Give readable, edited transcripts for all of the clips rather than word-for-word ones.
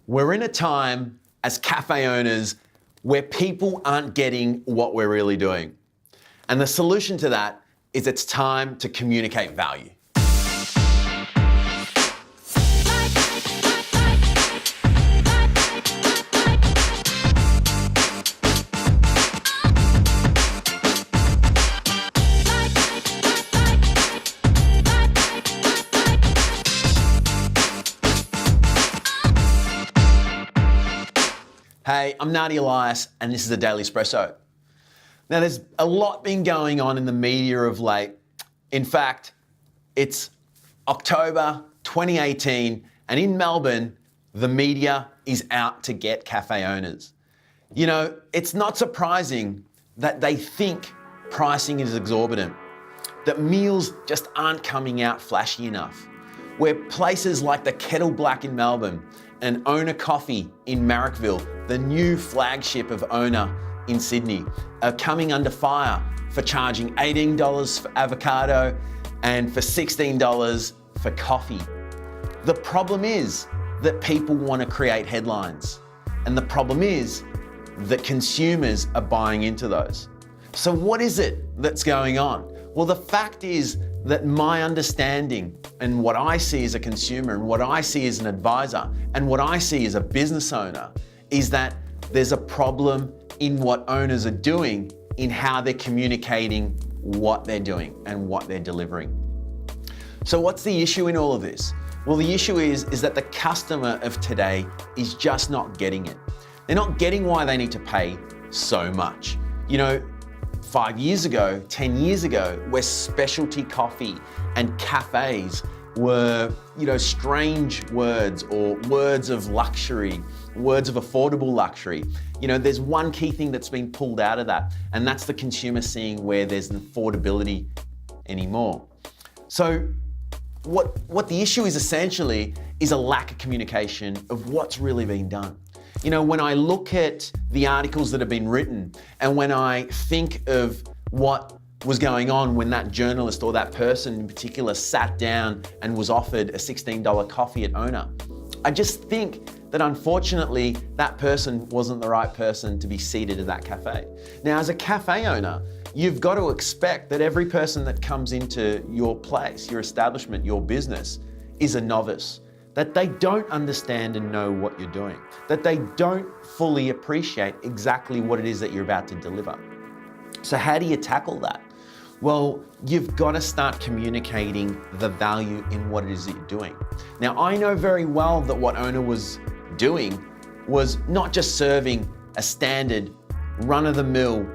We're in a time as cafe owners where people aren't getting what we're really doing. And the solution to that is it's time to communicate value. Hey, I'm Nadi Elias, and this is the Daily Espresso. Now, there's a lot been going on in the media of late. In fact, it's October 2018, and in Melbourne, the media is out to get cafe owners. You know, it's not surprising that they think pricing is exorbitant, that meals just aren't coming out flashy enough, where places like the Kettle Black in Melbourne and Owner Coffee in Marrickville, the new flagship of Owner in Sydney, are coming under fire for charging $18 for avocado and for $16 for coffee. The problem is that people want to create headlines, and the problem is that consumers are buying into those. So what is it that's going on? Well, the fact is that my understanding and what I see as a consumer and what I see as an advisor and what I see as a business owner is that there's a problem in what owners are doing in how they're communicating what they're doing and what they're delivering. So what's the issue in all of this? Well, the issue is that the customer of today is just not getting it. They're not getting why they need to pay so much. You know, 5 years ago, 10 years ago, where specialty coffee and cafes were, strange words or words of luxury, words of affordable luxury. You know, there's one key thing that's been pulled out of that, and that's the consumer seeing where there's an affordability anymore. So what the issue is essentially is a lack of communication of what's really being done. You know, when I look at the articles that have been written and when I think of what was going on when that journalist or that person in particular sat down and was offered a $16 coffee at Owner, I just think that unfortunately that person wasn't the right person to be seated at that cafe. Now, as a cafe owner, you've got to expect that every person that comes into your place, your establishment, your business is a novice, that they don't understand and know what you're doing, that they don't fully appreciate exactly what it is that you're about to deliver. So how do you tackle that? Well, you've got to start communicating the value in what it is that you're doing. Now, I know very well that what Owner was doing was not just serving a standard run-of-the-mill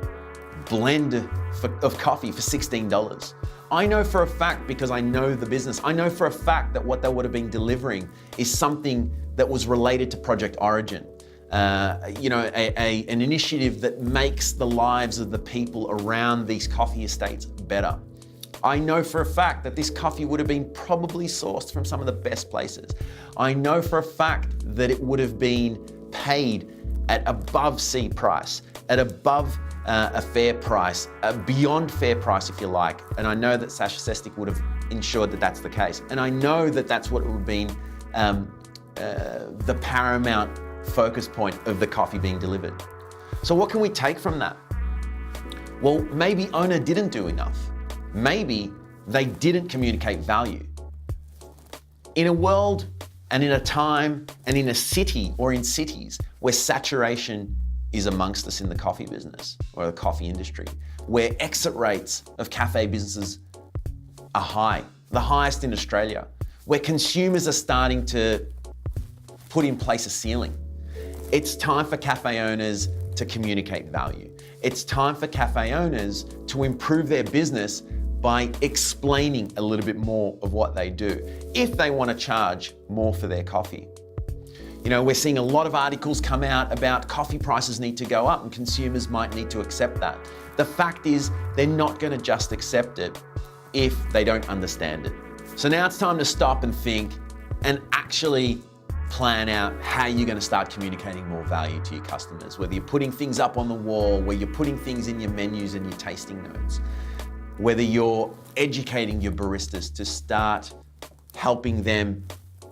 blend of coffee for $16. I know for a fact, because I know the business, I know for a fact that what they would have been delivering is something that was related to Project Origin. An initiative that makes the lives of the people around these coffee estates better. I know for a fact that this coffee would have been probably sourced from some of the best places. I know for a fact that it would have been paid at above C price, at above a fair price, beyond fair price if you like. And I know that Sasha Sestic would have ensured that that's the case. And I know that that's what would have been the paramount focus point of the coffee being delivered. So what can we take from that? Well, maybe Owner didn't do enough. Maybe they didn't communicate value. In a world and in a time and in a city or in cities where saturation is amongst us in the coffee business or the coffee industry, where exit rates of cafe businesses are high, the highest in Australia, where consumers are starting to put in place a ceiling. It's time for cafe owners to communicate value. It's time for cafe owners to improve their business by explaining a little bit more of what they do, if they want to charge more for their coffee. You know, we're seeing a lot of articles come out about coffee prices need to go up and consumers might need to accept that. The fact is, they're not going to just accept it if they don't understand it. So now it's time to stop and think and actually plan out how you're going to start communicating more value to your customers, whether you're putting things up on the wall, where you're putting things in your menus and your tasting notes, whether you're educating your baristas to start helping them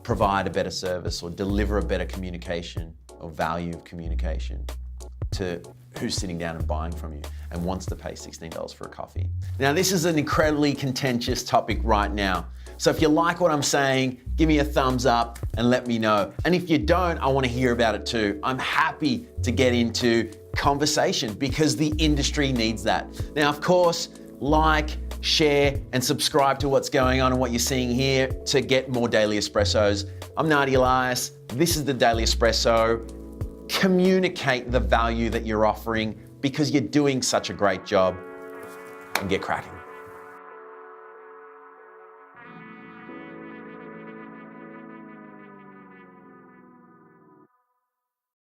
provide a better service or deliver a better communication or value of communication to who's sitting down and buying from you and wants to pay $16 for a coffee. Now, this is an incredibly contentious topic right now. So if you like what I'm saying, give me a thumbs up and let me know. And if you don't, I want to hear about it too. I'm happy to get into conversation because the industry needs that. Now, of course, like, share, and subscribe to what's going on and what you're seeing here to get more Daily Espressos. I'm Nadi Elias. This is the Daily Espresso. Communicate the value that you're offering because you're doing such a great job and get cracking.